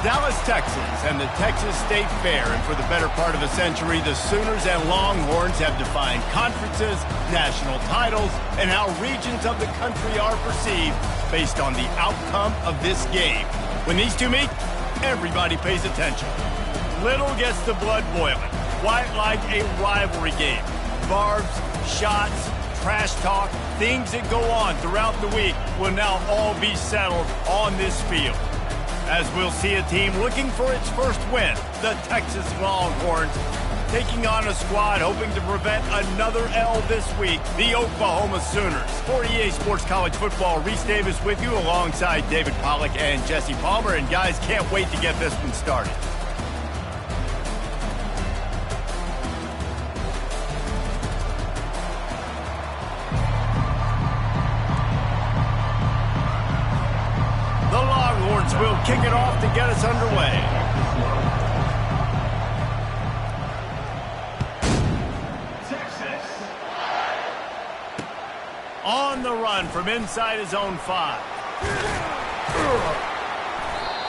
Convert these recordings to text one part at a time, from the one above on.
Dallas, Texas, and the Texas State Fair. And for the better part of a century, the Sooners and Longhorns have defined conferences, national titles, and how regions of the country are perceived based on the outcome of this game. When these two meet, everybody pays attention. Little gets the blood boiling, quite like a rivalry game. Barbs, shots, trash talk, things that go on throughout the week will now all be settled on this field. As we'll see a team looking for its first win, the Texas Longhorns, taking on a squad hoping to prevent another L this week, the Oklahoma Sooners. For EA Sports College Football, Reese Davis with you alongside David Pollack and Jesse Palmer. And guys, can't wait to get this one started. Will kick it off to get us underway. Texas. On the run from inside his own 5.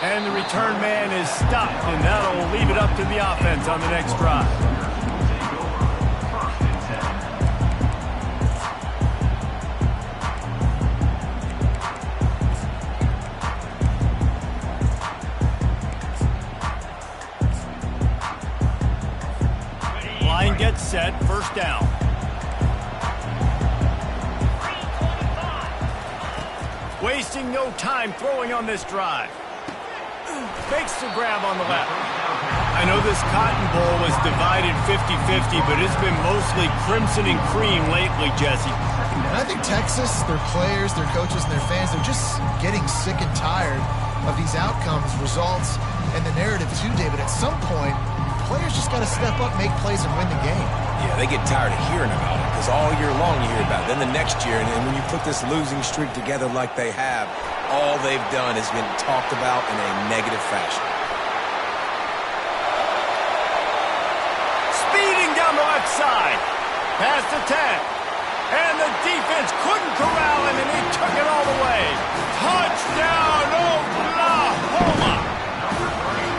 And the return man is stopped, and that'll leave it up to the offense on the next drive. Gets set, first down. Wasting no time throwing on this drive. Fakes the grab on the left. I know this Cotton Bowl was divided 50-50, but it's been mostly crimson and cream lately, Jesse. And I think Texas, their players, their coaches, and their fans, they're just getting sick and tired of these outcomes, results, and the narrative too, David. At some point, players just got to step up, make plays, and win the game. Yeah, they get tired of hearing about it because all year long you hear about it. Then the next year, and when you put this losing streak together like they have, all they've done is been talked about in a negative fashion. Speeding down the left side. Past the 10. And the defense couldn't corral him, and he took it all the way. Touchdown, Oklahoma!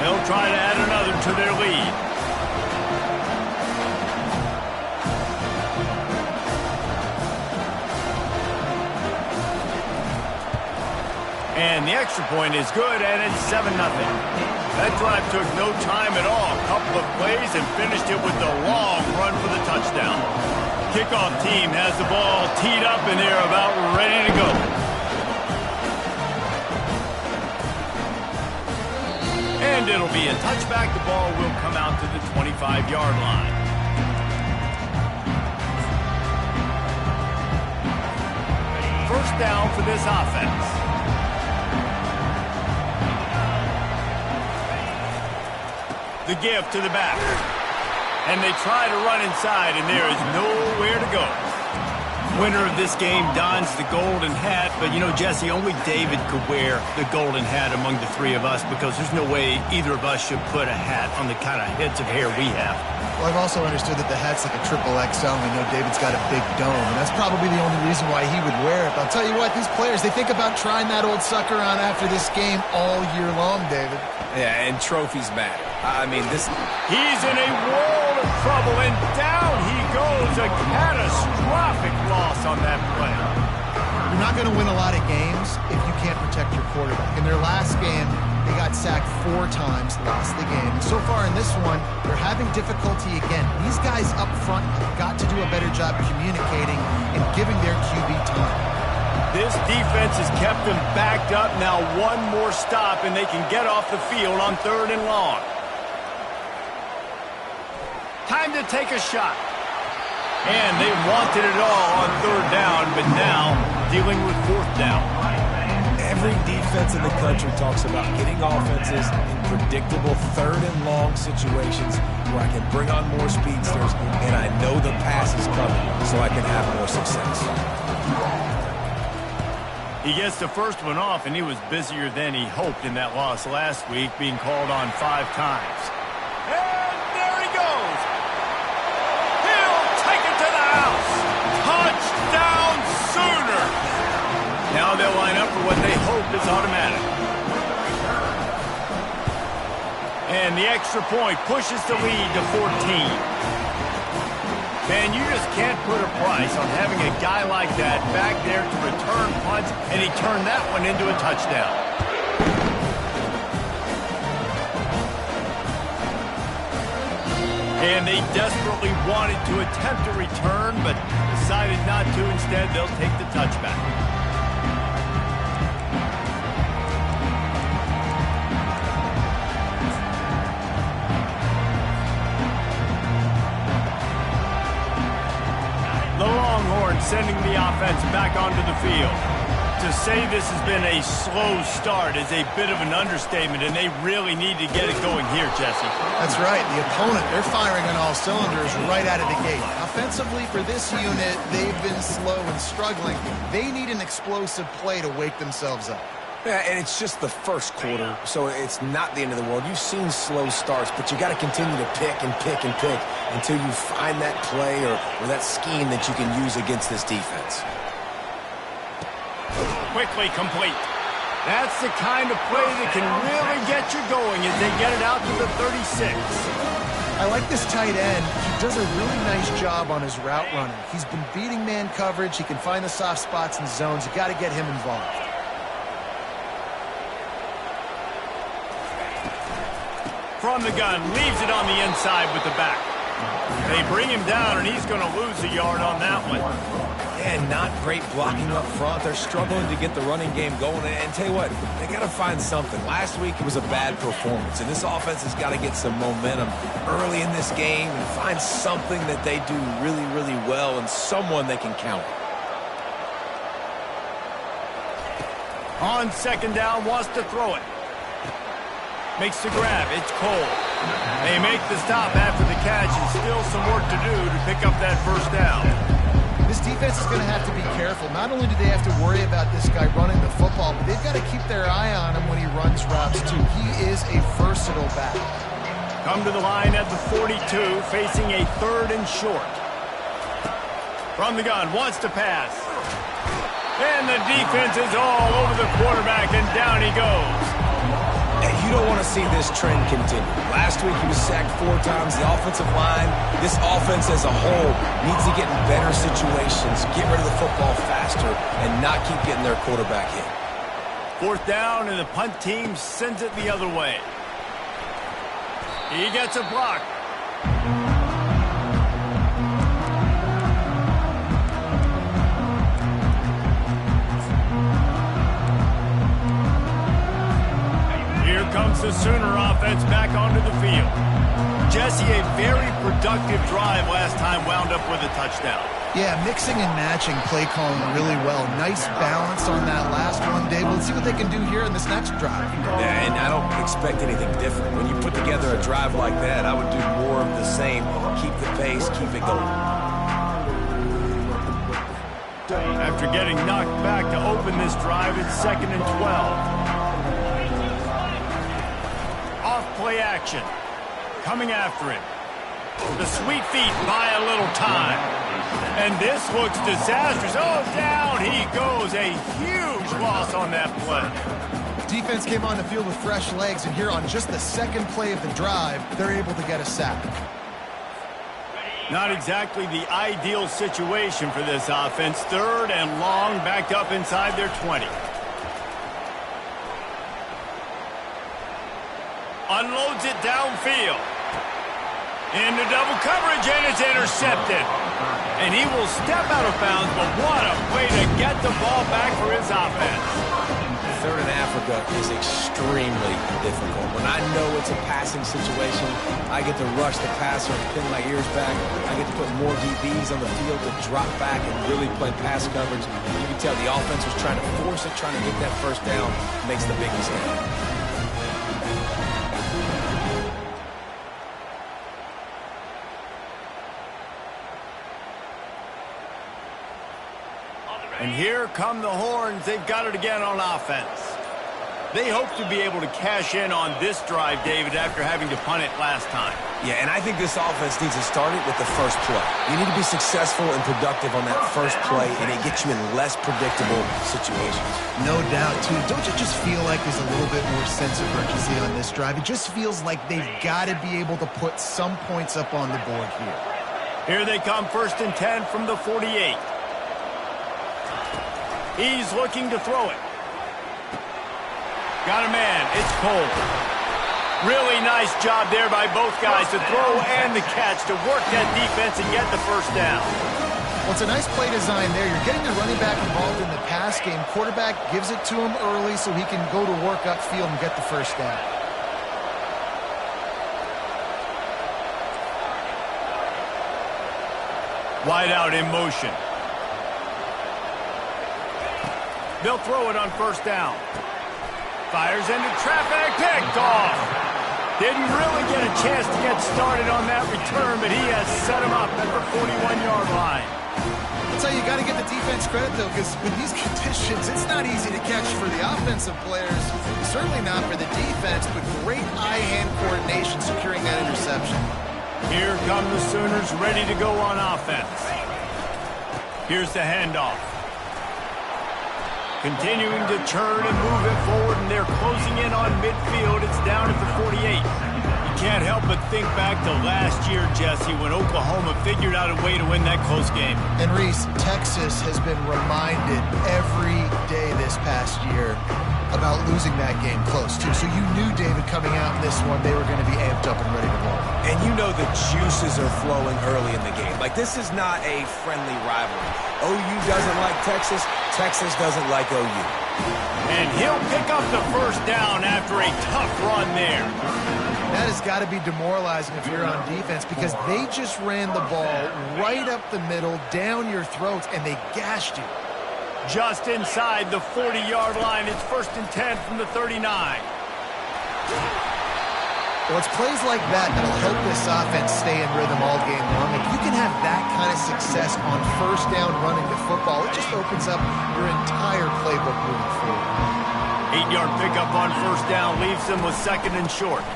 They'll try to add another to their lead. And the extra point is good, and it's 7-0. That drive took no time at all. A couple of plays and finished it with a long run for the touchdown. Kickoff team has the ball teed up, and they're about ready to go. And it'll be a touchback. The ball will come out to the 25-yard line. First down for this offense. The give to the back. And they try to run inside, and there is nowhere to go. Winner of this game dons the golden hat, but, you know, Jesse, only David could wear the golden hat among the three of us because there's no way either of us should put a hat on the kind of heads of hair we have. Well, I've also understood that the hat's like a triple XL, and we know David's got a big dome, and that's probably the only reason why he would wear it. But I'll tell you what, these players, they think about trying that old sucker on after this game all year long, David. Yeah, and trophies matter. I mean, this... He's in a whirl trouble, and down he goes. A catastrophic loss on that play. You're not going to win a lot of games if you can't protect your quarterback. In their last game, they got sacked 4 times, lost the game. So far in this one, they're having difficulty again. These guys up front have got to do a better job communicating and giving their QB time. This defense has kept them backed up. Now one more stop, and they can get off the field on 3rd and long. Time to take a shot. And they wanted it all on 3rd down, but now dealing with 4th down. Every defense in the country talks about getting offenses in predictable 3rd and long situations where I can bring on more speedsters and I know the pass is coming so I can have more success. He gets the first one off, and he was busier than he hoped in that loss last week, being called on 5 times. And there he goes. He'll take it to the house. Touchdown Sooner. Now they'll line up for what they hope is automatic. And the extra point pushes the lead to 14. Man, you just can't put a price on having a guy like that back there to return punts, and he turned that one into a touchdown. And they desperately wanted to attempt a return, but decided not to. Instead, they'll take the touchback. Sending the offense back onto the field. To say this has been a slow start is a bit of an understatement, and they really need to get it going here, Jesse. That's right. The opponent, they're firing on all cylinders right out of the gate. Offensively, for this unit, they've been slow and struggling. They need an explosive play to wake themselves up. Yeah, and it's just the first quarter, so it's not the end of the world. You've seen slow starts, but you got to continue to pick and pick and pick until you find that play or that scheme that you can use against this defense. Quickly complete. That's the kind of play that can really get you going as they get it out to the 36. I like this tight end. He does a really nice job on his route running. He's been beating man coverage. He can find the soft spots and zones. You got to get him involved. From the gun, leaves it on the inside with the back. They bring him down, and he's going to lose a yard on that one. And not great blocking up front. They're struggling to get the running game going. And tell you what, they got to find something. Last week it was a bad performance, and this offense has got to get some momentum early in this game and find something that they do really, really well and someone they can count on. On 2nd down, wants to throw it. Makes the grab. It's Cole. They make the stop after the catch, and still some work to do to pick up that 1st down. This defense is going to have to be careful. Not only do they have to worry about this guy running the football, but they've got to keep their eye on him when he runs routes, too. He is a versatile back. Come to the line at the 42, facing a 3rd and short. From the gun, wants to pass. And the defense is all over the quarterback, and down he goes. You don't want to see this trend continue. Last week he was sacked 4 times. The offensive line, this offense as a whole, needs to get in better situations, get rid of the football faster, and not keep getting their quarterback hit. 4th down, and the punt team sends it the other way. He gets a block. Comes the Sooner offense back onto the field. Jesse, a very productive drive last time, wound up with a touchdown. Yeah, mixing and matching play calling really well. Nice balance on that last one, Dave. Let's see what they can do here in this next drive. Yeah, and I don't expect anything different. When you put together a drive like that, I would do more of the same. Keep the pace, keep it going. After getting knocked back to open this drive, it's 2nd and 12. Play action. Coming after him. The sweet feet buy a little time. And this looks disastrous. Oh, down he goes. A huge loss on that play. Defense came on the field with fresh legs, and here on just the 2nd play of the drive, they're able to get a sack. Not exactly the ideal situation for this offense. 3rd and long, backed up inside their 20. Unloads it downfield. Into double coverage, and it's intercepted. And he will step out of bounds, but what a way to get the ball back for his offense. 3rd and Africa is extremely difficult. When I know it's a passing situation, I get to rush the passer and pin my ears back. I get to put more DBs on the field to drop back and really play pass coverage. You can tell the offense was trying to force it, trying to get that first down, makes the big mistake. And here come the Horns. They've got it again on offense. They hope to be able to cash in on this drive, David, after having to punt it last time. Yeah, and I think this offense needs to start it with the first play. You need to be successful and productive on that first play, and it gets you in less predictable situations. No doubt, too. Don't you just feel like there's a little bit more sense of urgency on this drive? It just feels like they've got to be able to put some points up on the board here. Here they come, 1st and 10 from the 48. He's looking to throw it. Got a man. It's Cole. Really nice job there by both guys to throw and the catch to work that defense and get the first down. Well, it's a nice play design there. You're getting the running back involved in the pass game. Quarterback gives it to him early so he can go to work upfield and get the first down. Wide out in motion. They'll throw it on 1st down. Fires into traffic, picked off. Didn't really get a chance to get started on that return, but he has set him up at the 41-yard line. That's how you got to get the defense credit, though, because with these conditions, it's not easy to catch for the offensive players. Certainly not for the defense, but great eye-hand coordination securing that interception. Here come the Sooners ready to go on offense. Here's the handoff. Continuing to turn and move it forward, and they're closing in on midfield. It's down at the 48. You can't help but think back to last year, Jesse, when Oklahoma figured out a way to win that close game. And Reese, Texas has been reminded every day this past year about losing that game close, too. So you knew, David, coming out in this one, they were going to be amped up and ready to roll. And you know the juices are flowing early in the game. Like, this is not a friendly rivalry. OU doesn't like Texas. Texas doesn't like OU. And he'll pick up the first down after a tough run there. That has got to be demoralizing if you're on defense because they just ran the ball right up the middle, down your throats, and they gashed you. Just inside the 40-yard line. It's 1st and 10 from the 39. Well, it's plays like that that'll help this offense stay in rhythm all game long. If you can have that kind of success on 1st down running the football, it just opens up your entire playbook moving forward. 8-yard pickup on 1st down leaves them with 2nd and short.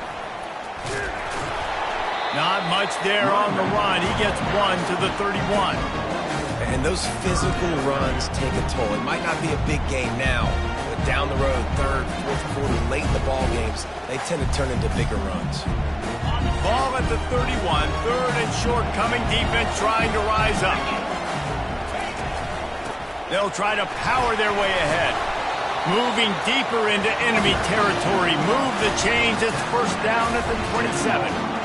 Not much there on the run. He gets 1 to the 31. And those physical runs take a toll. It might not be a big game now, but down the road, 3rd, 4th quarter, late in the ball games, they tend to turn into bigger runs. Ball at the 31, 3rd and short, coming defense trying to rise up. They'll try to power their way ahead. Moving deeper into enemy territory. Move the chains. It's 1st down at the 27.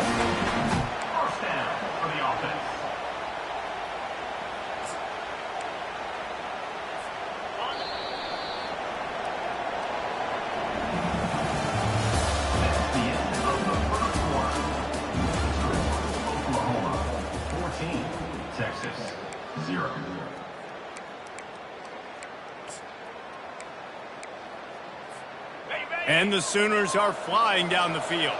And the Sooners are flying down the field.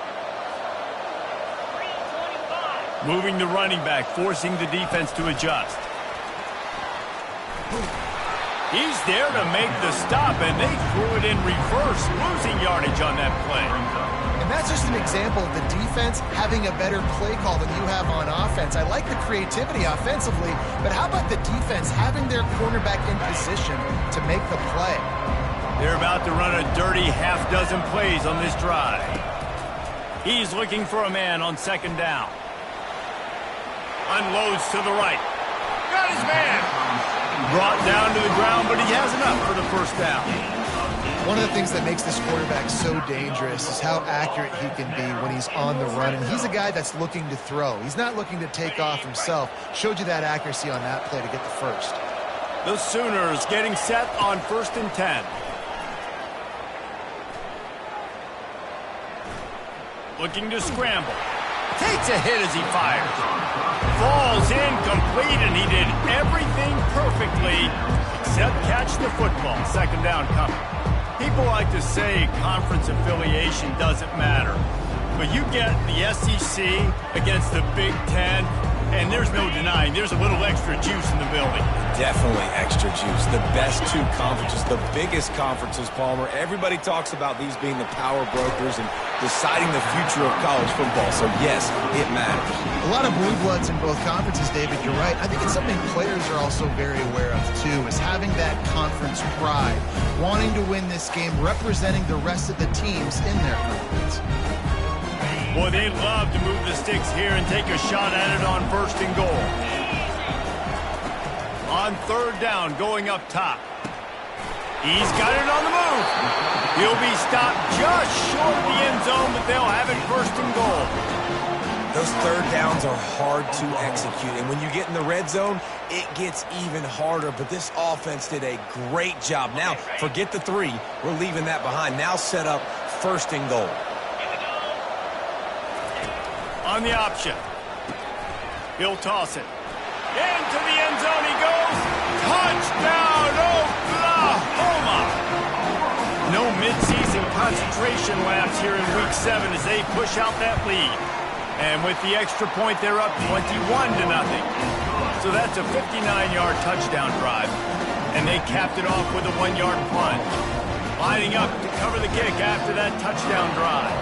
Moving the running back, forcing the defense to adjust. He's there to make the stop, and they threw it in reverse, losing yardage on that play. And that's just an example of the defense having a better play call than you have on offense. I like the creativity offensively, but how about the defense having their cornerback in position to make the play? They're about to run a dirty half-dozen plays on this drive. He's looking for a man on 2nd down. Unloads to the right. Got his man. Brought down to the ground, but he has enough for the first down. One of the things that makes this quarterback so dangerous is how accurate he can be when he's on the run. And he's a guy that's looking to throw. He's not looking to take off himself. Showed you that accuracy on that play to get the first. The Sooners getting set on 1st and 10. Looking to scramble. Takes a hit as he fires. Falls incomplete, and he did everything perfectly except catch the football. 2nd down coming. People like to say conference affiliation doesn't matter. But you get the SEC against the Big Ten, and there's no denying there's a little extra juice in the building. Definitely extra juice. The best two conferences, the biggest conferences, Palmer. Everybody talks about these being the power brokers and deciding the future of college football. So, yes, it matters. A lot of blue bloods in both conferences, David. You're right. I think it's something players are also very aware of, too, is having that conference pride, wanting to win this game, representing the rest of the teams in their conference. Boy, they'd love to move the sticks here and take a shot at it on 1st and goal. On 3rd down, going up top. He's got it on the move. He'll be stopped just short of the end zone, but they'll have it 1st and goal. Those 3rd downs are hard to execute, and when you get in the red zone, it gets even harder. But this offense did a great job. Now, forget the 3. We're leaving that behind. Now set up 1st and goal. On the option. He'll toss it. Into the end zone he goes. Touchdown, Oklahoma! No midseason concentration lapse here in Week 7 as they push out that lead. And with the extra point, they're up 21-0. So that's a 59-yard touchdown drive. And they capped it off with a 1-yard plunge. Lining up to cover the kick after that touchdown drive.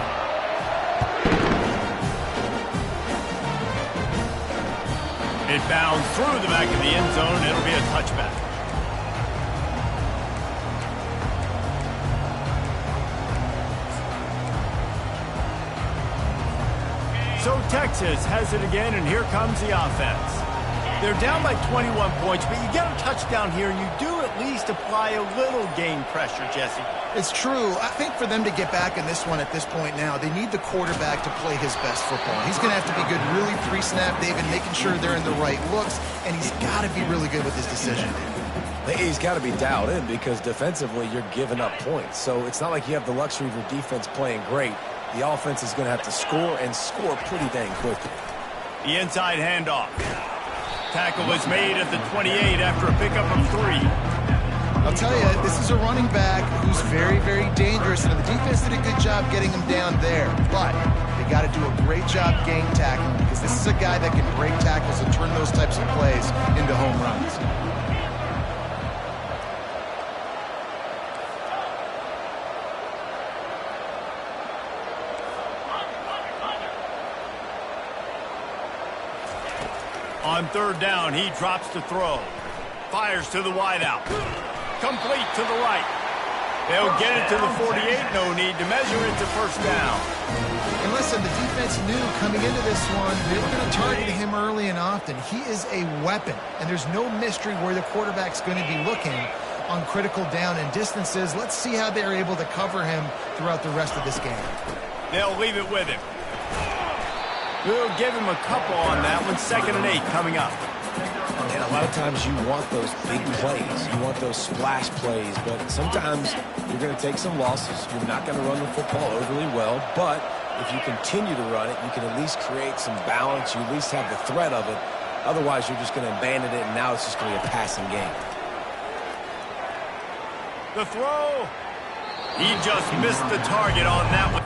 It bounds through the back of the end zone. It'll be a touchback. So Texas has it again, and here comes the offense. They're down by 21 points, but you get a touchdown here, and you do at least apply a little game pressure, Jesse. It's true. I think for them to get back in this one at this point now, they need the quarterback to play his best football. He's going to have to be good really pre-snap, David, making sure they're in the right looks, and he's got to be really good with his decision. He's got to be dialed in because defensively you're giving up points. So it's not like you have the luxury of your defense playing great. The offense is going to have to score and score pretty dang quickly. The inside handoff. Tackle is made at the 28 after a pickup of 3. I'll tell you, this is a running back who's very, very dangerous, and the defense did a good job getting him down there. But they got to do a great job game tackling because this is a guy that can break tackles and turn those types of plays into home runs. On 3rd down, he drops to throw. Fires to the wideout. Complete to the right. They'll get it to the 48. No need to measure it to 1st down. And listen, the defense knew coming into this one, they were going to target him early and often. He is a weapon, and there's no mystery where the quarterback's going to be looking on critical down and distances. Let's see how they're able to cover him throughout the rest of this game. They'll leave it with him. We'll give him a couple on that one. 2nd and 8 coming up. And a lot of times you want those big plays. You want those splash plays. But sometimes you're going to take some losses. You're not going to run the football overly well. But if you continue to run it, you can at least create some balance. You at least have the threat of it. Otherwise, you're just going to abandon it, and now it's just going to be a passing game. The throw. He just missed the target on that one.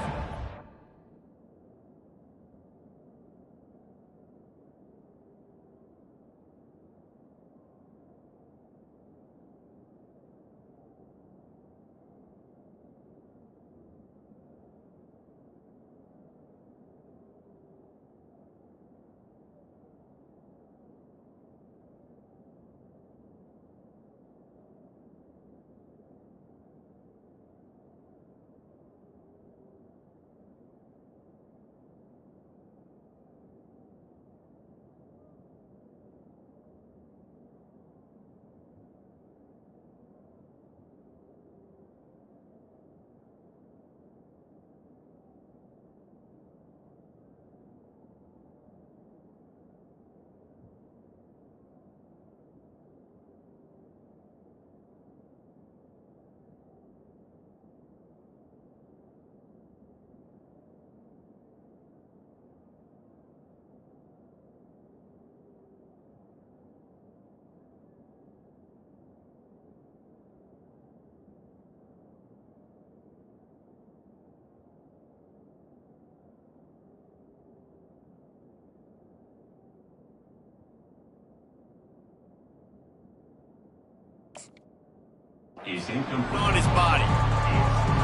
is incomplete on his body.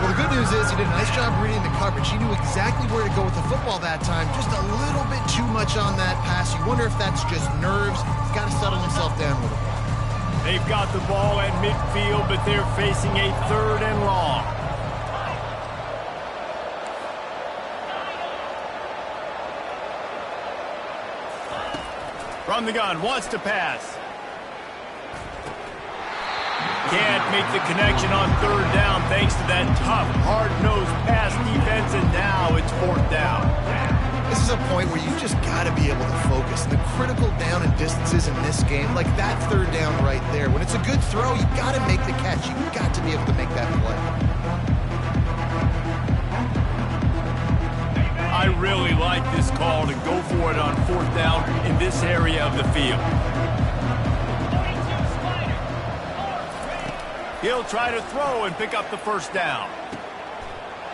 Well, the good news is he did a nice job reading the coverage. He knew exactly where to go with the football that time. Just a little bit too much on that pass. You wonder if that's just nerves. He's got to settle himself down with it. They've got the ball at midfield, but they're facing a 3rd and long. From the gun, wants to pass. Can't make the connection on 3rd down thanks to that tough, hard-nosed pass defense, and now it's 4th down. This is a point where you just got to be able to focus. And the critical down and distances in this game, like that 3rd down right there, when it's a good throw, you got to make the catch. You've got to be able to make that play. I really like this call to go for it on 4th down in this area of the field. He'll try to throw and pick up the 1st down.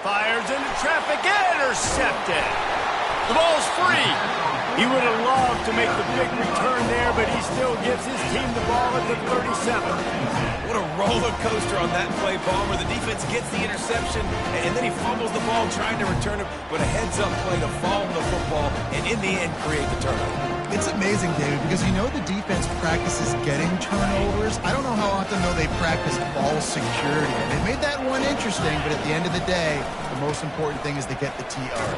Fires into traffic, intercepted. The ball's free. He would have loved to make the big return there, but he still gives his team the ball at the 37. What a roller coaster on that play, Palmer. The defense gets the interception, and then he fumbles the ball trying to return it, but a heads-up play to fall on the football, and in the end, create the turnover. It's amazing, David, because you know the defense practices getting turnovers. I don't know how often, though, they practice ball security. They made that one interesting, but at the end of the day, the most important thing is to get the TR.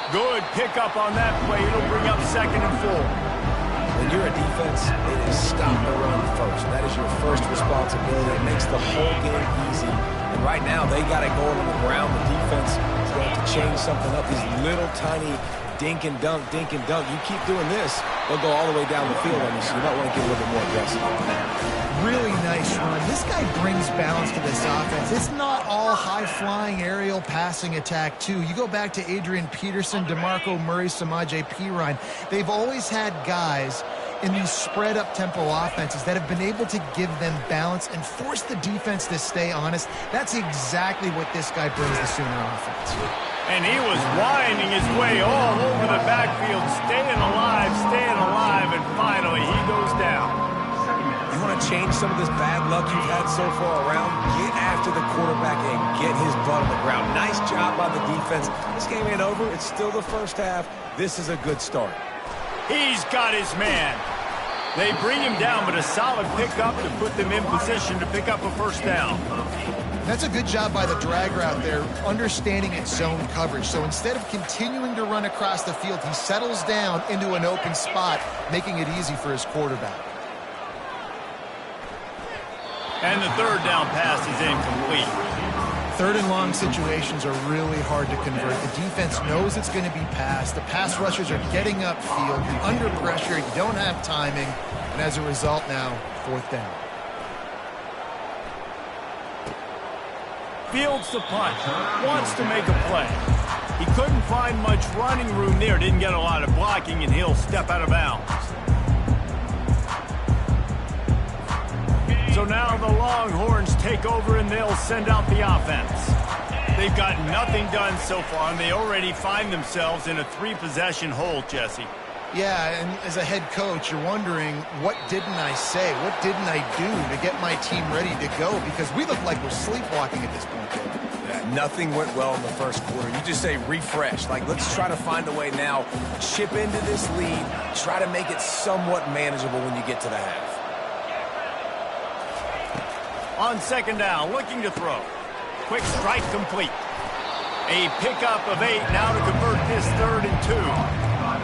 Good pickup on that play. It'll bring up 2nd and 4. When you're a defense, it is stop the run first. That is your first responsibility. It makes the whole game easy. And right now, they got it going on the ground. The defense is going to have to change something up. These little tiny dink and dunk, dink and dunk. You keep doing this, they'll go all the way down the field on you, so you might want to get a little bit more aggressive. Really nice run. This guy brings balance to this offense. It's not all high-flying aerial passing attack, too. You go back to Adrian Peterson, DeMarco Murray, Samaje Perine. They've always had guys in these spread-up tempo offenses that have been able to give them balance and force the defense to stay honest. That's exactly what this guy brings the Sooner offense. And he was winding his way all over the backfield, staying alive, and finally he goes down. You want to change some of this bad luck you've had so far around? Get after the quarterback and get his butt on the ground. Nice job by the defense. This game ain't over. It's still the first half. This is a good start. He's got his man. They bring him down, but a solid pickup to put them in position to pick up a 1st down. That's a good job by the drag route there, understanding its zone coverage. So instead of continuing to run across the field, he settles down into an open spot, making it easy for his quarterback. And the 3rd down pass is incomplete. 3rd and long situations are really hard to convert. The defense knows it's going to be passed. The pass rushers are getting upfield. You're under pressure. You don't have timing. And as a result now, 4th down. Fields the punt, wants to make a play. He couldn't find much running room there, didn't get a lot of blocking, and he'll step out of bounds. So now the Longhorns take over and they'll send out the offense. They've got nothing done so far, and they already find themselves in a 3-possession hole, Jesse. Yeah, and as a head coach, you're wondering, what didn't I say? What didn't I do to get my team ready to go? Because we look like we're sleepwalking at this point. Yeah, nothing went well in the 1st quarter. You just say refresh. Like, let's try to find a way now. Chip into this lead. Try to make it somewhat manageable when you get to the half. On 2nd down, looking to throw. Quick strike complete. A pickup of 8 now to convert this 3rd and 2.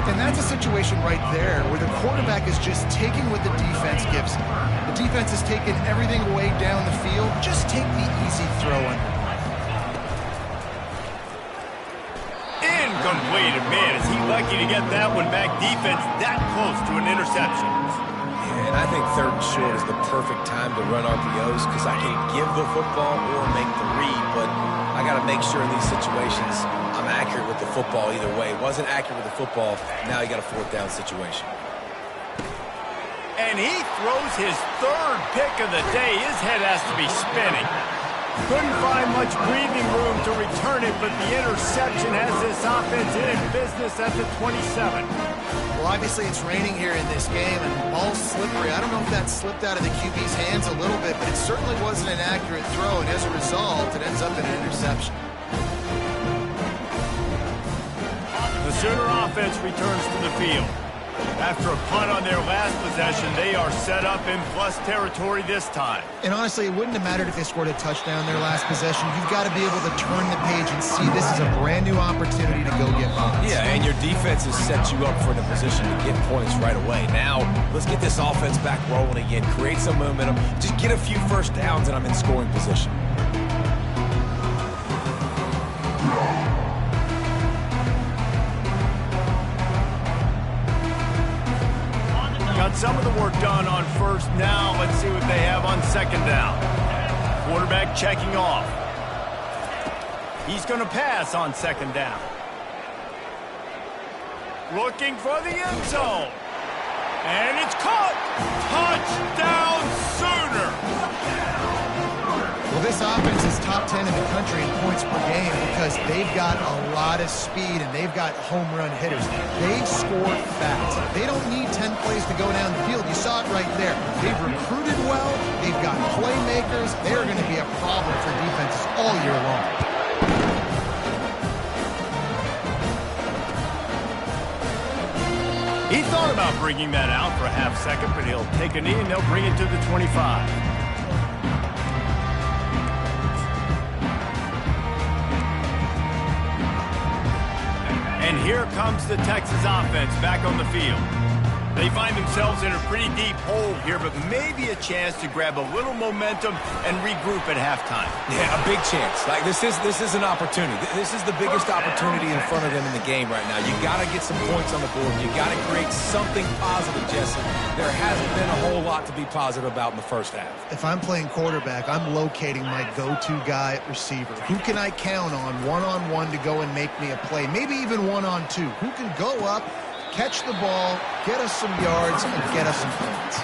And that's a situation right there where the quarterback is just taking what the defense gives him. The defense is taking everything away down the field. Just take the easy throw under. Incomplete. Man, is he lucky to get that one back. Defense that close to an interception. Yeah, and I think 3rd and short is the perfect time to run RPOs because I can give the football or make the read, but I got to make sure in these situations I'm accurate with the football either way. Wasn't accurate with the football. Now you got a 4th down situation. And he throws his 3rd pick of the day. His head has to be spinning. Couldn't find much breathing room to return it, but the interception has this offense in business at the 27. Well, obviously it's raining here in this game, and the ball's slippery. I don't know if that slipped out of the QB's hands a little bit, but it certainly wasn't an accurate throw, and as a result, it ends up in an interception. The Sooner offense returns to the field. After a punt on their last possession, they are set up in plus territory this time. And honestly, it wouldn't have mattered if they scored a touchdown their last possession. You've got to be able to turn the page and see this is a brand new opportunity to go get points. Yeah, and your defense has set you up for the position to get points right away. Now, let's get this offense back rolling again, create some momentum, just get a few first downs, and I'm in scoring position. Got some of the work done on first. Now let's see what they have on second down. Quarterback checking off. He's going to pass on second down. Looking for the end zone. And it's caught. Touchdown Sooner. Well, this offense is top 10 in the country in points per game because they've got a lot of speed and they've got home run hitters. They score fast. They don't need 10 plays to go down the field. You saw it right there. They've recruited well. They've got playmakers. They're going to be a problem for defenses all year long. He thought about bringing that out for a half second, but he'll take a knee and they'll bring it to the 25. And here comes the Texas offense back on the field. They find themselves in a pretty deep hole here, but maybe a chance to grab a little momentum and regroup at halftime. Yeah, a big chance. Like this is an opportunity. This is the biggest opportunity in front of them in the game right now. You got to get some points on the board. You got to create something positive, Jesse. There hasn't been a whole lot to be positive about in the first half. If I'm playing quarterback, I'm locating my go-to guy at receiver. Who can I count on one-on-one to go and make me a play? Maybe even one-on-two. Who can go up, catch the ball, get us some yards, and get us some points.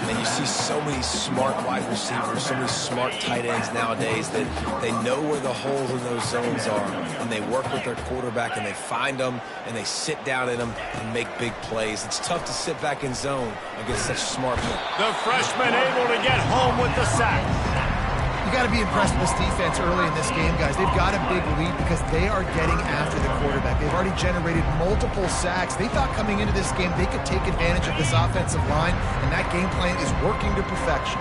And you see so many smart wide receivers, so many smart tight ends nowadays that they know where the holes in those zones are, and they work with their quarterback, and they find them, and they sit down in them and make big plays. It's tough to sit back in zone against such smart men. The freshman able to get home with the sack. You got to be impressed with this defense early in this game, guys. They've got a big lead because they are getting after the quarterback. They've already generated multiple sacks. They thought coming into this game they could take advantage of this offensive line, and that game plan is working to perfection.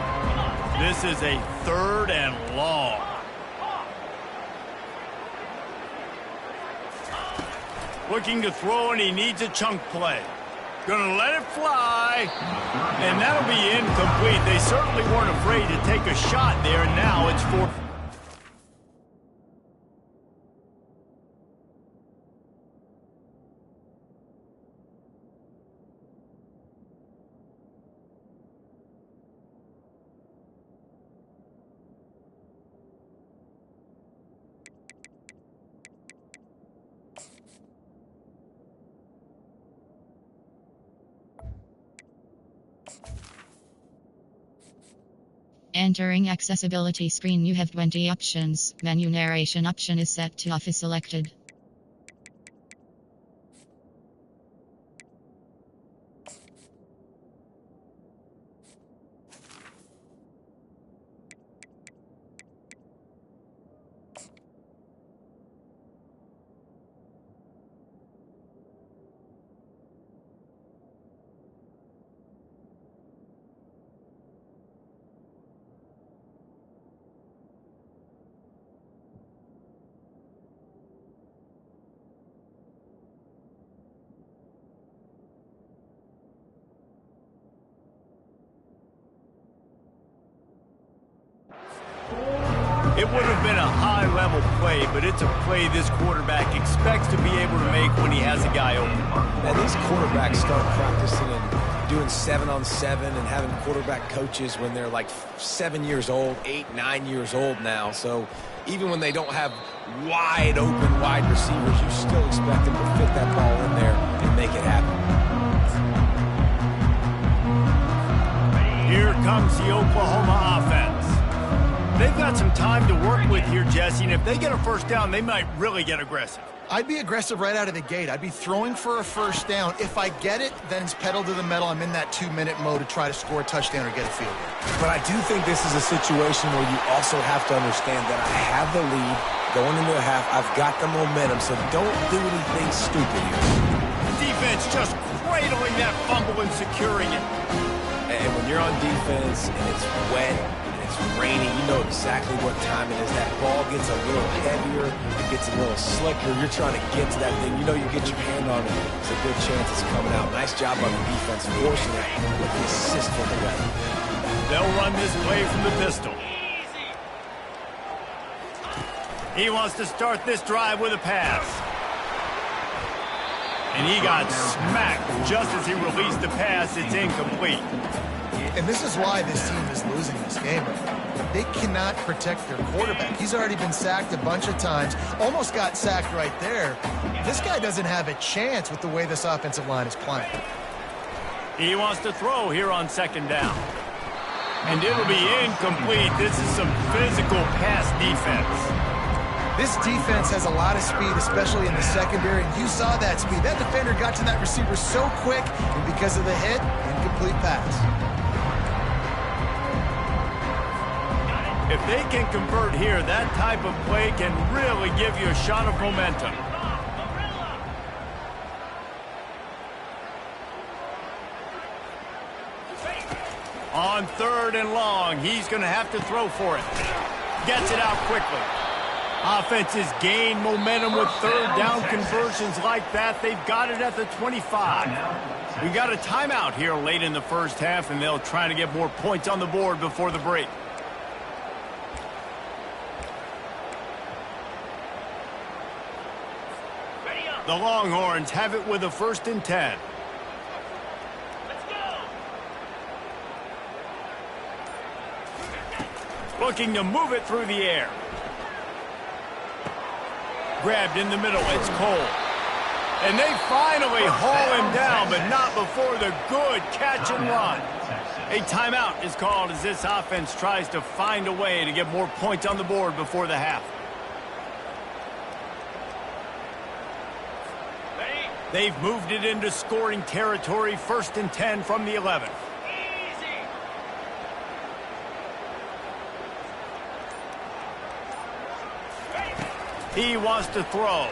This is a 3rd and long. Looking to throw, and he needs a chunk play. Gonna let it fly, and that'll be incomplete. They certainly weren't afraid to take a shot there, and now it's 4th. Entering accessibility screen, you have 20 options. Menu narration option is set to off is selected. It would have been a high-level play, but it's a play this quarterback expects to be able to make when he has a guy open. And these quarterbacks start practicing and doing 7-on-7 and having quarterback coaches when they're like 7 years old, 8, 9 years old now. So even when they don't have wide open wide receivers, you still expect them to fit that ball in there and make it happen. Here comes the Oklahoma offense. They've got some time to work with here, Jesse, and if they get a first down, they might really get aggressive. I'd be aggressive right out of the gate. I'd be throwing for a first down. If I get it, then it's pedal to the metal. I'm in that 2-minute mode to try to score a touchdown or get a field goal. But I do think this is a situation where you also have to understand that I have the lead going into the half. I've got the momentum, so don't do anything stupid here. Defense just cradling that fumble and securing it. And when you're on defense and it's wet, it's raining, you know exactly what time it is. That ball gets a little heavier, it gets a little slicker. You're trying to get to that thing. You know you get your hand on it. There's a good chance it's coming out. Nice job on the defense, forcing it with the assist for the weapon. They'll run this play from the pistol. He wants to start this drive with a pass. And he got smacked just as he released the pass. It's incomplete. And this is why this team is losing this game right now. They cannot protect their quarterback. He's already been sacked a bunch of times, almost got sacked right there. This guy doesn't have a chance with the way this offensive line is playing. He wants to throw here on second down. And it'll be incomplete. This is some physical pass defense. This defense has a lot of speed, especially in the secondary, and you saw that speed. That defender got to that receiver so quick, and because of the hit, incomplete pass. If they can convert here, that type of play can really give you a shot of momentum. On third and long, he's going to have to throw for it. Gets it out quickly. Offenses gain momentum with third down conversions like that. They've got it at the 25. We got a timeout here late in the first half, and they'll try to get more points on the board before the break. The Longhorns have it with a 1st and 10. Let's go. Looking to move it through the air. Grabbed in the middle. It's Cole. And they finally haul him down, but not before the good catch and run. A timeout is called as this offense tries to find a way to get more points on the board before the half. They've moved it into scoring territory, 1st and 10 from the 11. He wants to throw.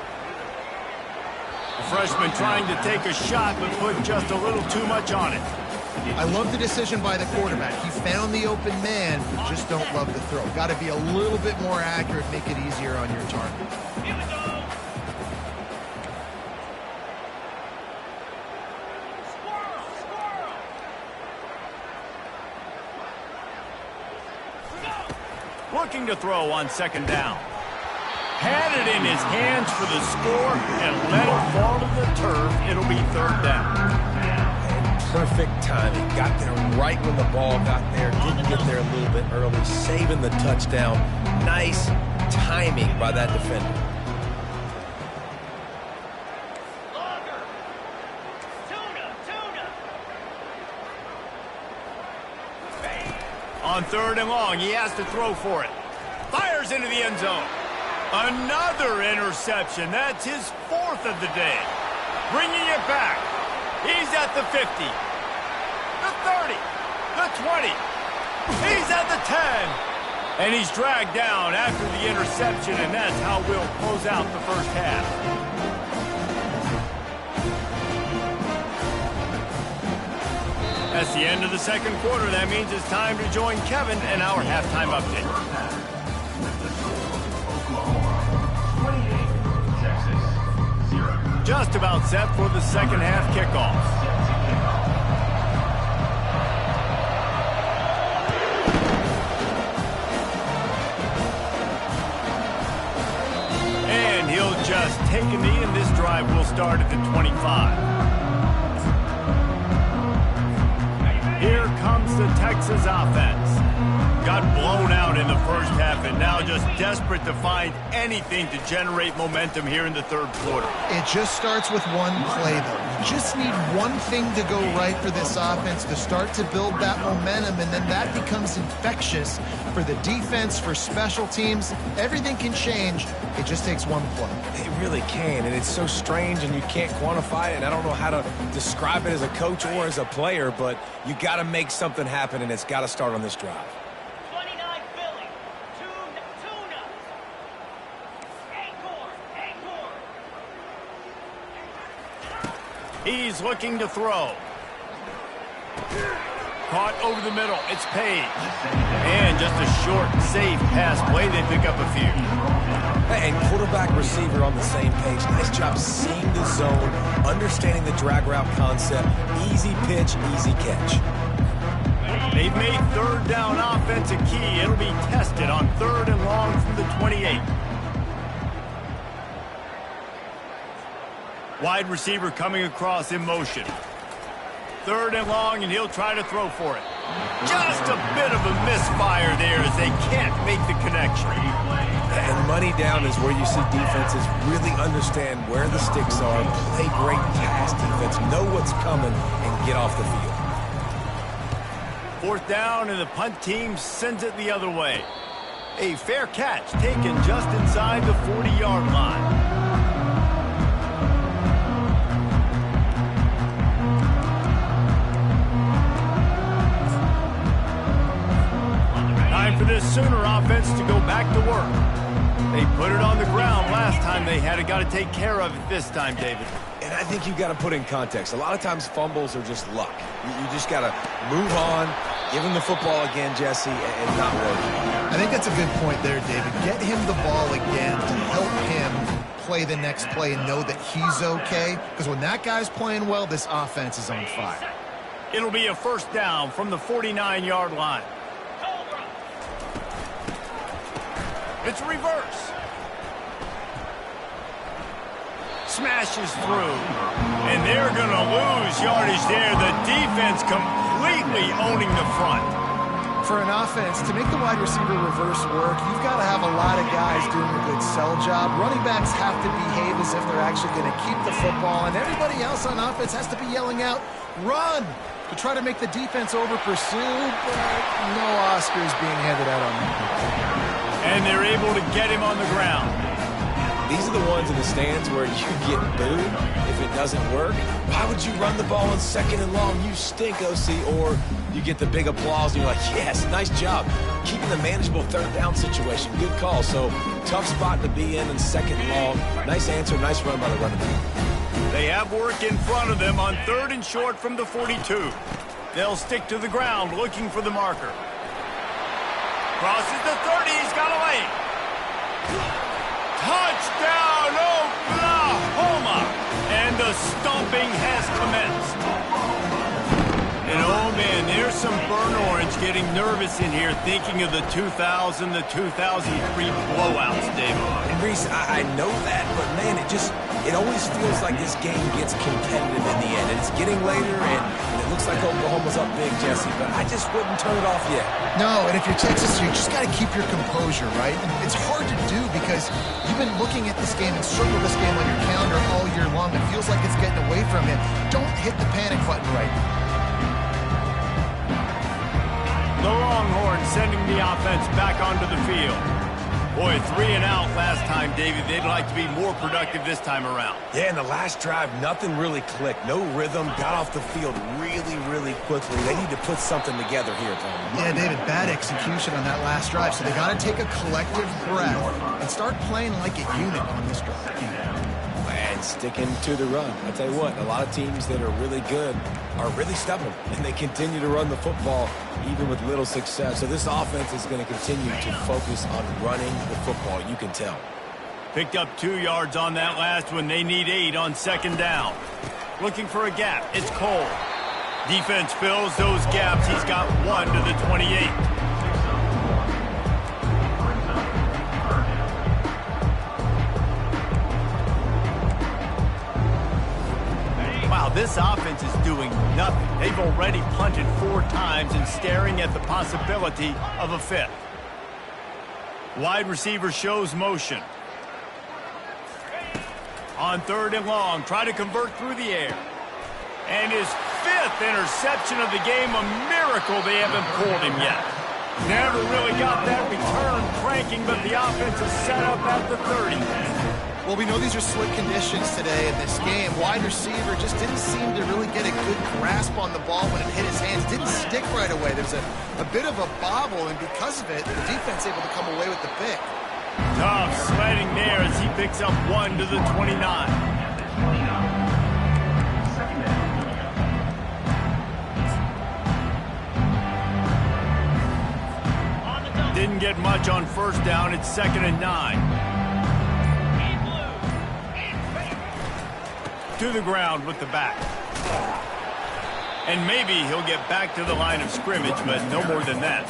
The freshman trying to take a shot, but put just a little too much on it. I love the decision by the quarterback. He found the open man, but just don't love the throw. Got to be a little bit more accurate, make it easier on your target. Here we go. Looking to throw on second down. Had it in his hands for the score and let it fall to the turf. It'll be 3rd down. Perfect timing. Got there right when the ball got there. Didn't get there a little bit early. Saving the touchdown. Nice timing by that defender. On 3rd and long, he has to throw for it. Fires into the end zone. Another interception. That's his 4th of the day. Bringing it back. He's at the 50. The 30. The 20. He's at the 10. And he's dragged down after the interception, and that's how we'll close out the first half. That's the end of the second quarter. That means it's time to join Kevin and our halftime update. Just about set for the second half kickoff. And he'll just take a knee, and this drive will start at the 25. Here comes the Texas offense. got blown out in the first half and now just desperate to find anything to generate momentum here in the third quarter. It just starts with one play, though. You just need one thing to go right for this offense to start to build that momentum, and then that becomes infectious for the defense, for special teams. Everything can change. It just takes one play. It really can, and it's so strange, and you can't quantify it, and I don't know how to describe it as a coach or as a player, but you got to make something happen, and it's got to start on this drive. 29 Philly, Tuna, Acorn. He's looking to throw. Caught over the middle. It's Page. And just a short, safe pass play. They pick up a few. And quarterback receiver on the same page. Nice job seeing the zone, understanding the drag route concept. Easy pitch, easy catch. They've made third down offense a key. It'll be tested on 3rd and long from the 28. Wide receiver coming across in motion. 3rd and long, and he'll try to throw for it. Just a bit of a misfire there as they can't make the connection. And money down is where you see defenses really understand where the sticks are, play great pass defense, know what's coming, and get off the field. 4th down, and the punt team sends it the other way. A fair catch taken just inside the 40-yard line. Time for this Sooner offense to go back to work. They put it on the ground last time they had it. Got to take care of it this time, David. And I think you've got to put in context. A lot of times fumbles are just luck. You just got to move on, give him the football again, Jesse, and not worry. I think that's a good point there, David. Get him the ball again to help him play the next play and know that he's okay. Because when that guy's playing well, this offense is on fire. It'll be a 1st down from the 49-yard line. It's reverse. Smashes through. And they're going to lose yardage there. The defense completely owning the front. For an offense, to make the wide receiver reverse work, you've got to have a lot of guys doing a good sell job. Running backs have to behave as if they're actually going to keep the football, and everybody else on offense has to be yelling out, run, to try to make the defense over-pursue, but no Oscars being handed out on that. And they're able to get him on the ground. These are the ones in the stands where you get booed if it doesn't work. Why would you run the ball on 2nd and long? You stink, OC. Or you get the big applause and you're like, yes, nice job. Keeping the manageable 3rd down situation. Good call. So tough spot to be in 2nd and long. Nice answer, nice run by the running back. They have work in front of them on 3rd and short from the 42. They'll stick to the ground looking for the marker. Crosses the 30, he's got away. Touchdown, Oklahoma! And the stomping has commenced. And oh man, there's some burn orange getting nervous in here thinking of the 2000, the 2003 blowouts, David. And Reese, I know that, but man, it always feels like this game gets competitive in the end. And it's getting later, and it looks like Oklahoma's up big, Jesse, but I just wouldn't turn it off yet. No, and if you're Texas, you just got to keep your composure, right? And it's hard to do because you've been looking at this game and circled this game on your calendar all year long. It feels like it's getting away from you. Don't hit the panic button right now. The Longhorns sending the offense back onto the field. Boy, 3 and out last time, David. They'd like to be more productive this time around. Yeah, in the last drive, nothing really clicked. No rhythm. Got off the field really, really quickly. They need to put something together here, Tom. Yeah, David, bad execution on that last drive. So they got to take a collective breath and start playing like a unit on this drive. And sticking to the run. I tell you what, a lot of teams that are really good are really stubborn, and they continue to run the football even with little success. So this offense is going to continue to focus on running the football. You can tell. Picked up 2 yards on that last one. They need 8 on 2nd down. Looking for a gap. It's Cole. Defense fills those gaps. He's got 1 to the 28. Wow, this offense is doing nothing. They've already punted 4 times and staring at the possibility of a 5th. Wide receiver shows motion. On 3rd and long, try to convert through the air. And his 5th interception of the game, a miracle they haven't pulled him yet. Never really got that return cranking, but the offense is set up at the 30. Well, we know these are slick conditions today in this game. Wide receiver just didn't seem to really get a good grasp on the ball when it hit his hands. Didn't stick right away. There's a bit of a bobble, and because of it, the defense able to come away with the pick. Tough sledding there as he picks up 1 to the 29. Didn't get much on 1st down. It's 2nd and 9. To the ground with the back. And maybe he'll get back to the line of scrimmage, but no more than that.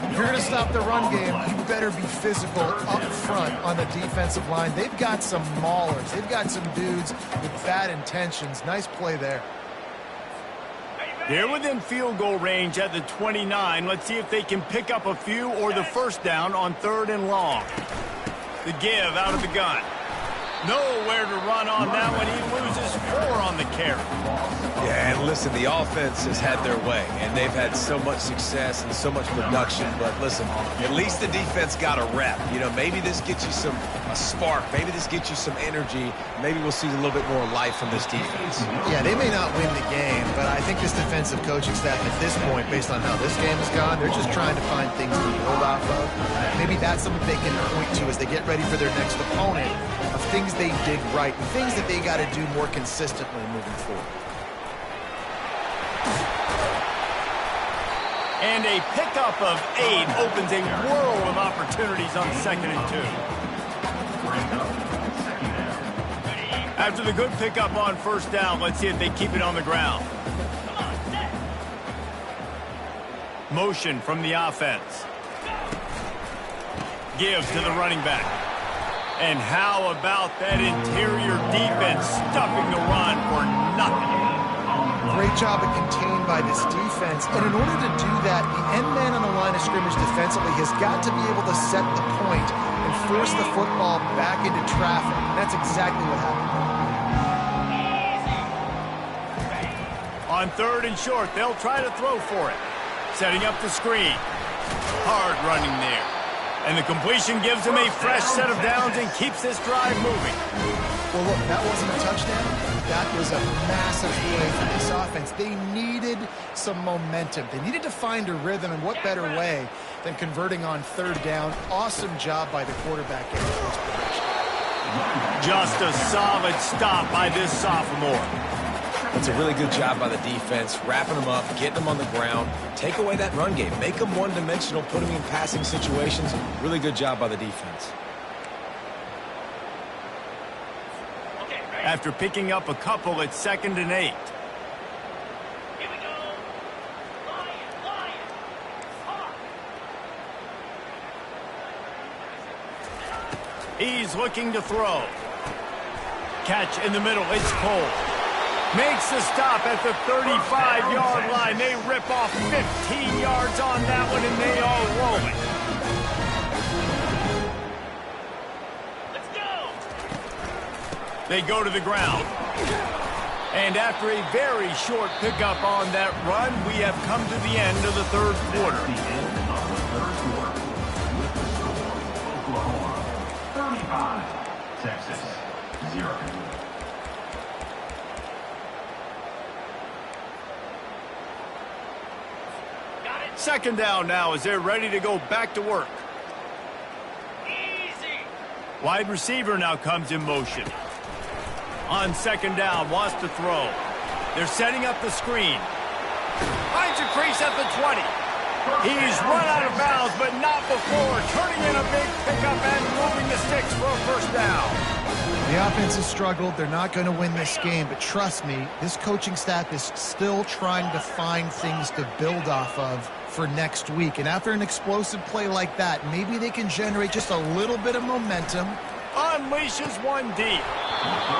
If you're going to stop the run game, you better be physical up front on the defensive line. They've got some maulers. They've got some dudes with bad intentions. Nice play there. They're within field goal range at the 29. Let's see if they can pick up a few or the 1st down on 3rd and long. The give out of the gun. Nowhere to run on that one. He loses 4 on the carry. Yeah, and listen, the offense has had their way, and they've had so much success and so much production. But listen, at least the defense got a rep. You know, maybe this gets you a spark. Maybe this gets you some energy. Maybe we'll see a little bit more life from this defense. Yeah, they may not win the game, but I think this defensive coaching staff at this point, based on how this game has gone, they're just trying to find things to build off of. Maybe that's something they can point to as they get ready for their next opponent, of things they did right and things that they got to do more consistently moving forward. And a pickup of 8 opens a world of opportunities on 2nd and 2. After the good pickup on 1st down, let's see if they keep it on the ground. Motion from the offense. Gives to the running back. And how about that interior defense stuffing the run for nothing? Great job of contained by this defense. And in order to do that, the end man on the line of scrimmage defensively has got to be able to set the point and force the football back into traffic. And that's exactly what happened. On 3rd and short, they'll try to throw for it. Setting up the screen. Hard running there. And the completion gives him a fresh set of downs and keeps this drive moving. Well, look, that wasn't a touchdown. That was a massive play for this offense. They needed some momentum. They needed to find a rhythm, and what better way than converting on 3rd down. Awesome job by the quarterback getting close position. Just a solid stop by this sophomore. It's a really good job by the defense, wrapping them up, getting them on the ground, take away that run game, make them one-dimensional, put them in passing situations. Really good job by the defense. After picking up a couple, it's 2nd and 8. Here we go. Lion. He's looking to throw. Catch in the middle. It's Cole. Makes the stop at the 35-yard line. They rip off 15 yards on that one, and they are rolling. Let's go. They go to the ground. And after a very short pickup on that run, we have come to the end of the 3rd quarter. Oklahoma 35, Texas 0. Got it. 2nd down now as they're ready to go back to work. Easy. Wide receiver now comes in motion. On 2nd down, wants to throw. They're setting up the screen. Finds a crease at the 20. He's run out of bounds, but not before. Turning in a big pickup and moving the sticks for a 1st down. The offense has struggled. They're not going to win this game, but trust me, this coaching staff is still trying to find things to build off of for next week. And after an explosive play like that, maybe they can generate just a little bit of momentum unleashes one deep.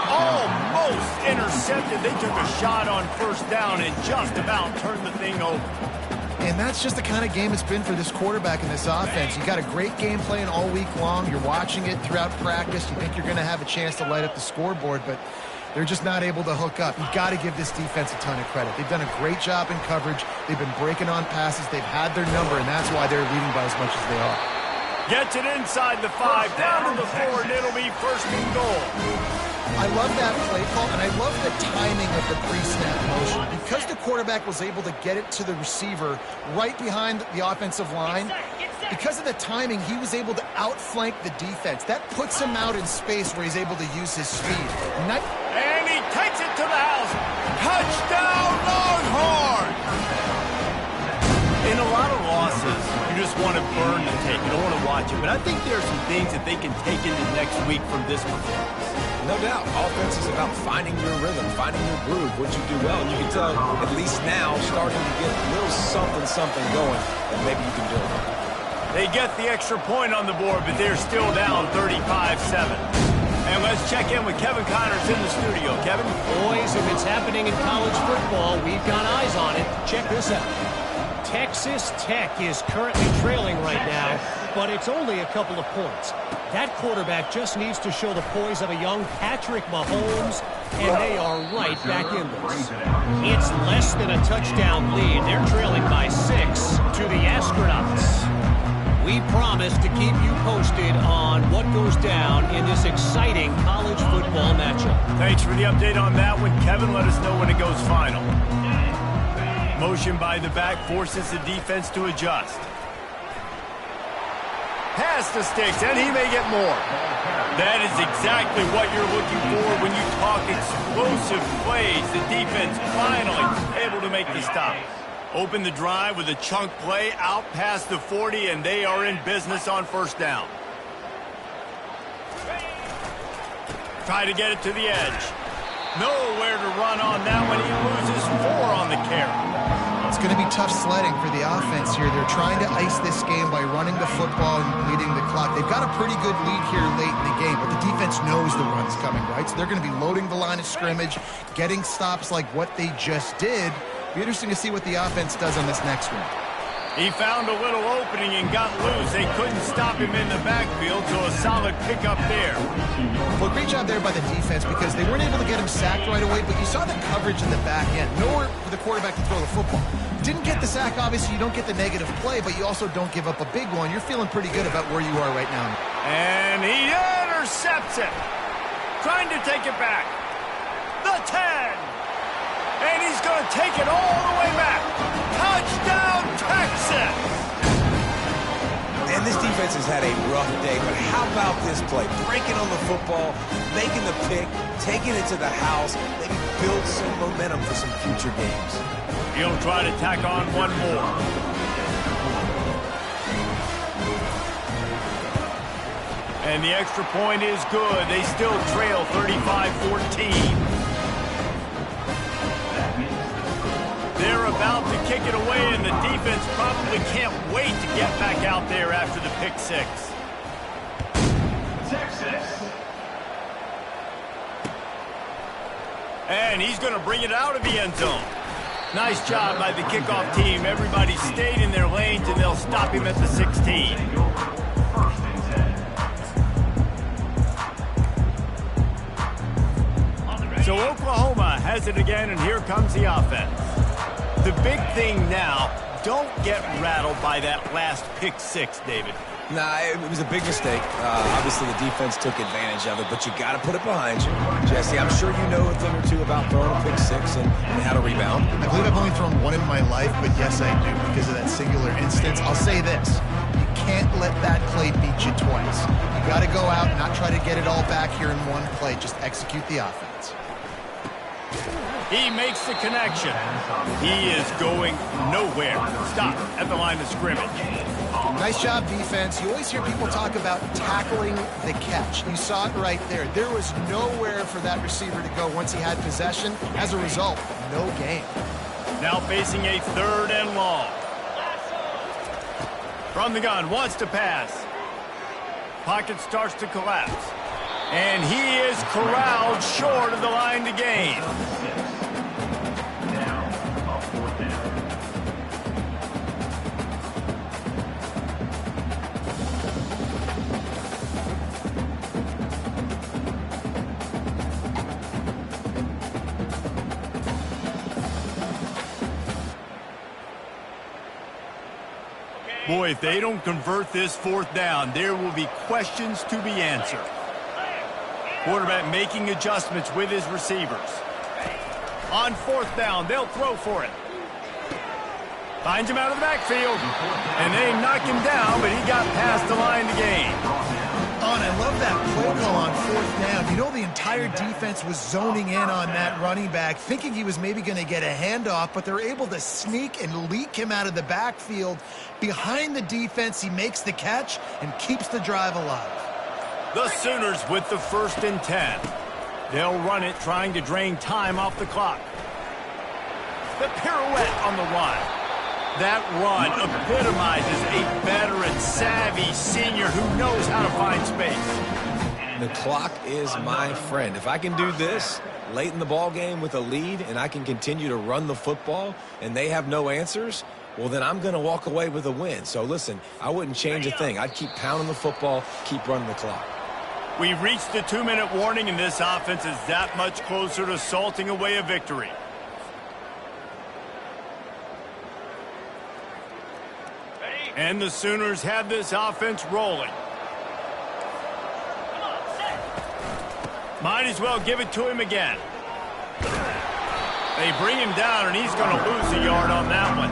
Almost intercepted. They took a shot on first down and just about turned the thing over. And that's just the kind of game it's been for this quarterback in this offense. You got a great game plan all week long. You're watching it throughout practice. You think you're going to have a chance to light up the scoreboard, but they're just not able to hook up. You've got to give this defense a ton of credit. They've done a great job in coverage. They've been breaking on passes. They've had their number, and that's why they're leading by as much as they are. Gets it inside the 5, down to the 4, and it'll be first and goal. I love that play call, and I love the timing of the pre-snap motion. Because the quarterback was able to get it to the receiver right behind the offensive line, because of the timing, he was able to outflank the defense. That puts him out in space where he's able to use his speed. And he takes it to the house. Touchdown, Longhorn! In a lot of losses, you just want to burn the tape. You don't want to watch it. But I think there are some things that they can take into next week from this performance. No doubt. Offense is about finding your rhythm, finding your groove, what you do well. And you can tell, at least now, starting to get a little something going that maybe you can build on. They get the extra point on the board, but they're still down 35-7. And let's check in with Kevin Connors in the studio. Kevin? Boys, if it's happening in college football, we've got eyes on it. Check this out. Texas Tech is currently trailing right now, but it's only a couple of points. That quarterback just needs to show the poise of a young Patrick Mahomes, and they are right back in this. It's less than a touchdown lead. They're trailing by 6 to the Astronauts. We promise to keep you posted on what goes down in this exciting college football matchup. Thanks for the update on that one, Kevin. Let us know when it goes final. Motion by the back forces the defense to adjust. Pass the sticks, and he may get more. That is exactly what you're looking for when you talk explosive plays. The defense finally able to make the stop. Open the drive with a chunk play out past the 40, and they are in business on first down. Try to get it to the edge. Nowhere to run on that one. He loses 4 on the carry. It's going to be tough sledding for the offense here. They're trying to ice this game by running the football and leading the clock. They've got a pretty good lead here late in the game, but the defense knows the run's coming, right? So they're going to be loading the line of scrimmage, getting stops like what they just did. Be interesting to see what the offense does on this next one. He found a little opening and got loose. They couldn't stop him in the backfield, so a solid pickup there. Well, great job there by the defense because they weren't able to get him sacked right away, but you saw the coverage in the back end. Nowhere for the quarterback to throw the football. Didn't get the sack, obviously. You don't get the negative play, but you also don't give up a big one. You're feeling pretty good about where you are right now. And he intercepts it. Trying to take it back. The 10. And he's going to take it all the way back. Touchdown, Texas! And this defense has had a rough day, but how about this play? Breaking on the football, making the pick, taking it to the house, maybe build some momentum for some future games. He'll try to tack on one more. And the extra point is good. They still trail 35-14. They're about to kick it away, and the defense probably can't wait to get back out there after the pick 6. Texas. And he's going to bring it out of the end zone. Nice job by the kickoff team. Everybody stayed in their lanes, and they'll stop him at the 16. So Oklahoma has it again, and here comes the offense. The big thing now, don't get rattled by that last pick 6, David. Nah, it was a big mistake. Obviously, the defense took advantage of it, but you got to put it behind you. Jesse, I'm sure you know a thing or two about throwing a pick 6 and how to rebound. I believe I've only thrown one in my life, but yes, I do because of that singular instance. I'll say this. You can't let that play beat you twice. You got to go out and not try to get it all back here in one play. Just execute the offense. He makes the connection. He is going nowhere. Stop at the line of scrimmage. Nice job, defense. You always hear people talk about tackling the catch. You saw it right there. There was nowhere for that receiver to go once he had possession. As a result, no gain. Now facing a 3rd and long. From the gun, wants to pass. Pocket starts to collapse. And he is corralled short of the line to gain. Now, a 4th down. Boy, if they don't convert this 4th down, there will be questions to be answered. Quarterback making adjustments with his receivers. On 4th down, they'll throw for it. Finds him out of the backfield. And they knock him down, but he got past the line to gain. Oh, and I love that play call on 4th down. You know, the entire defense was zoning in on that running back, thinking he was maybe going to get a handoff, but they're able to sneak and leak him out of the backfield. Behind the defense, he makes the catch and keeps the drive alive. The Sooners with the 1st and 10. They'll run it, trying to drain time off the clock. The pirouette on the run. That run epitomizes a veteran, savvy senior who knows how to find space. The clock is my friend. If I can do this late in the ball game with a lead and I can continue to run the football and they have no answers, well, then I'm going to walk away with a win. So, listen, I wouldn't change a thing. I'd keep pounding the football, keep running the clock. We've reached the 2-minute warning, and this offense is that much closer to salting away a victory. And the Sooners have this offense rolling. Might as well give it to him again. They bring him down, and he's going to lose a yard on that one.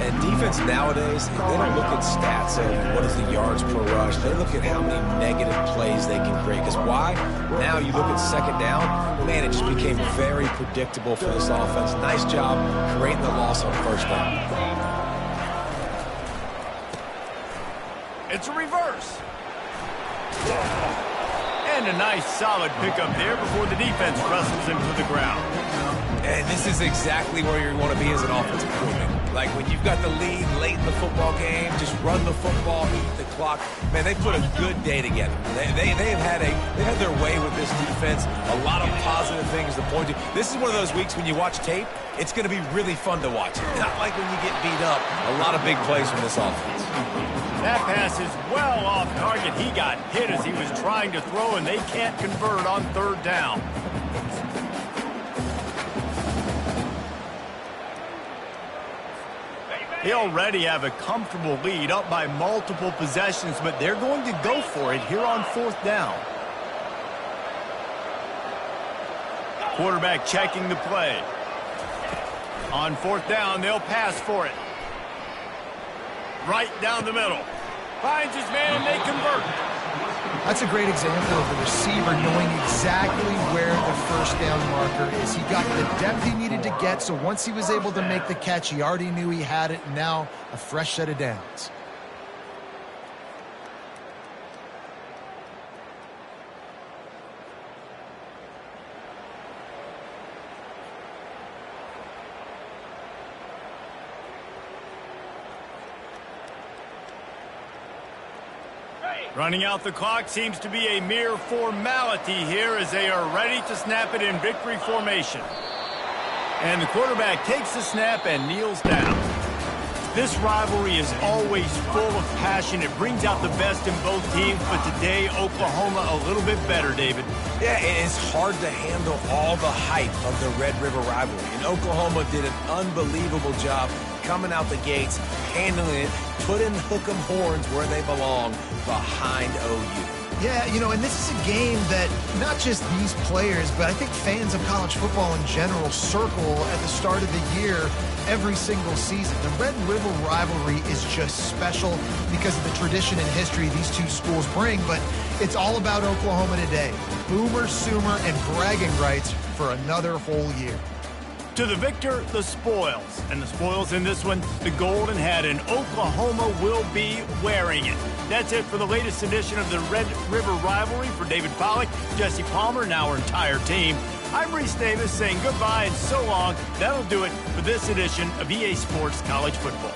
And defense nowadays, they don't look at stats of what is the yards per rush. They look at how many negative plays they can create. Because why? Now you look at 2nd down, man, it just became very predictable for this offense. Nice job creating the loss on 1st down. It's a reverse. And a nice solid pickup there before the defense wrestles him to the ground. And this is exactly where you want to be as an offensive coordinator. Like when you've got the lead late in the football game, just run the football, eat the clock. Man, they put a good day together. They've had their way with this defense. A lot of positive things to point to. This is one of those weeks when you watch tape, it's going to be really fun to watch. Not like when you get beat up. A lot of big plays from this offense. That pass is well off target. He got hit as he was trying to throw, and they can't convert on 3rd down. They already have a comfortable lead, up by multiple possessions, but they're going to go for it here on 4th down. Quarterback checking the play. On 4th down, they'll pass for it. Right down the middle. Finds his man, and they convert. That's a great example of the receiver knowing exactly where the 1st down marker is. He got the depth he needed to get, so once he was able to make the catch, he already knew he had it, and now a fresh set of downs. Running out the clock seems to be a mere formality here as they are ready to snap it in victory formation. And the quarterback takes the snap and kneels down. This rivalry is always full of passion. It brings out the best in both teams, but today Oklahoma a little bit better, David. Yeah, it's hard to handle all the hype of the Red River rivalry. And Oklahoma did an unbelievable job coming out the gates, handling it, putting hook'em horns where they belong, behind OU. Yeah, you know, and this is a game that not just these players, but I think fans of college football in general circle at the start of the year every single season. The Red River rivalry is just special because of the tradition and history these two schools bring, but it's all about Oklahoma today. Boomer, Sooner, and bragging rights for another whole year. To the victor, the spoils. And the spoils in this one, the golden hat, and Oklahoma will be wearing it. That's it for the latest edition of the Red River rivalry. For David Pollack, Jesse Palmer, and our entire team, I'm Reese Davis saying goodbye and so long. That'll do it for this edition of EA Sports College Football.